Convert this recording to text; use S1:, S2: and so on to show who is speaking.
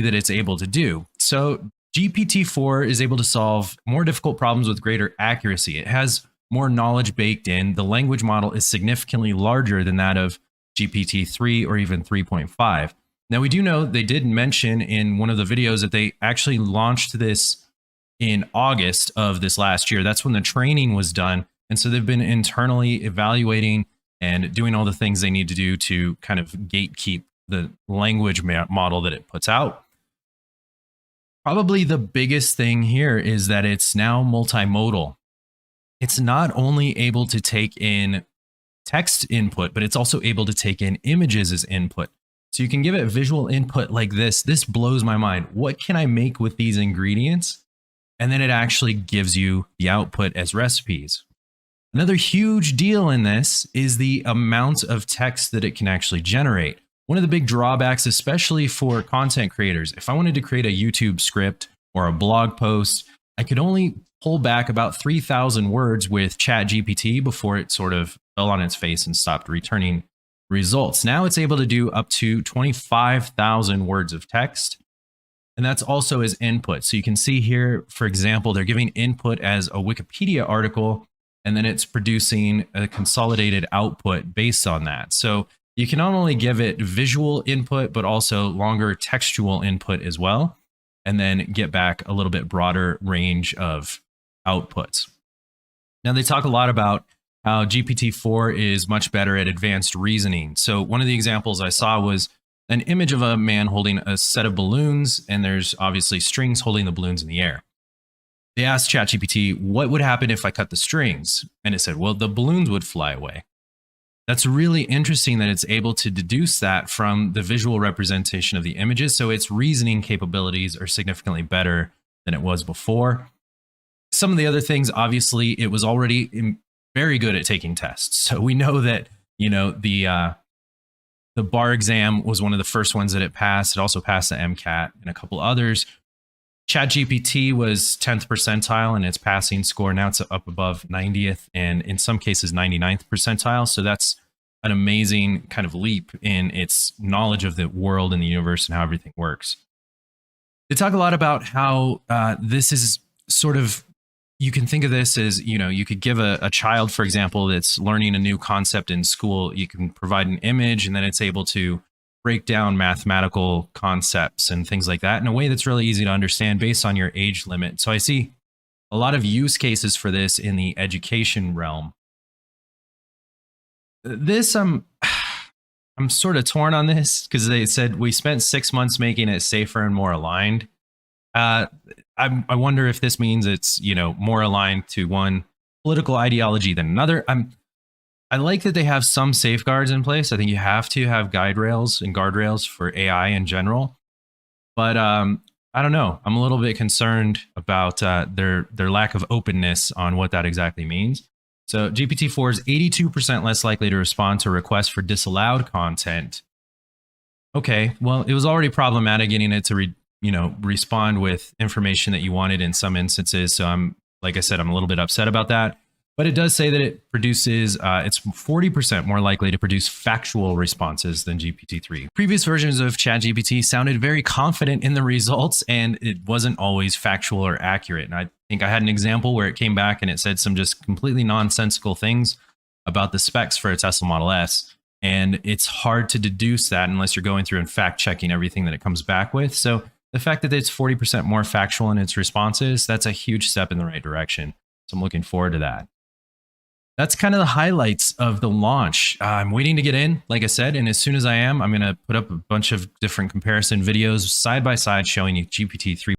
S1: that it's able to do. So GPT-4 is able to solve more difficult problems with greater accuracy. It has more knowledge baked in. The language model is significantly larger than that of GPT-3 or even 3.5. Now, we do know they did mention in one of the videos that they actually launched this in August of this last year. That's when the training was done. And so they've been internally evaluating and doing all the things they need to do to kind of gatekeep the language model that it puts out. Probably the biggest thing here is that it's now multimodal. It's not only able to take in text input, but it's also able to take in images as input. So you can give it visual input like this. This blows my mind. What can I make with these ingredients? And then it actually gives you the output as recipes. Another huge deal in this is the amount of text that it can actually generate. One of the big drawbacks, especially for content creators, if I wanted to create a YouTube script or a blog post, I could only pull back about 3,000 words with ChatGPT before it sort of fell on its face and stopped returning results. Now it's able to do up to 25,000 words of text. And that's also as input. So you can see here, for example, they're giving input as a Wikipedia article, and then it's producing a consolidated output based on that. So you can not only give it visual input, but also longer textual input as well, and then get back a little bit broader range of outputs. Now, they talk a lot about how GPT-4 is much better at advanced reasoning. So one of the examples I saw was an image of a man holding a set of balloons, and there's obviously strings holding the balloons in the air. They asked ChatGPT, what would happen if I cut the strings? And it said, well, the balloons would fly away. That's really interesting that it's able to deduce that from the visual representation of the images. So its reasoning capabilities are significantly better than it was before. Some of the other things, obviously, it was already very good at taking tests. So we know that, you know, the bar exam was one of the first ones that it passed. It also passed the MCAT and a couple others. ChatGPT was 10th percentile in its passing score. Now it's up above 90th and in some cases 99th percentile. So that's an amazing kind of leap in its knowledge of the world and the universe and how everything works. They talk a lot about how this is sort of, you can think of this as, you know, you could give a child, for example, that's learning a new concept in school. You can provide an image and then it's able to break down mathematical concepts and things like that in a way that's really easy to understand based on your age limit. So I see a lot of use cases for this in the education realm. This, I'm sort of torn on this because they said we spent 6 months making it safer and more aligned. I wonder if this means it's, you know, more aligned to one political ideology than another. I like that they have some safeguards in place. I think you have to have guide rails and guardrails for AI in general. But I don't know. I'm a little bit concerned about their lack of openness on what that exactly means. So GPT-4 is 82% less likely to respond to requests for disallowed content. Okay, well, it was already problematic getting it to respond with information that you wanted in some instances. So like I said, I'm a little bit upset about that. But it does say that it produces, it's 40% more likely to produce factual responses than GPT-3. Previous versions of ChatGPT sounded very confident in the results, and it wasn't always factual or accurate. And I think I had an example where it came back and it said some just completely nonsensical things about the specs for a Tesla Model S. And it's hard to deduce that unless you're going through and fact checking everything that it comes back with. So the fact that it's 40% more factual in its responses, that's a huge step in the right direction. So I'm looking forward to that. That's kind of the highlights of the launch. I'm waiting to get in, like I said, and as soon as I am, I'm going to put up a bunch of different comparison videos side by side showing you GPT-3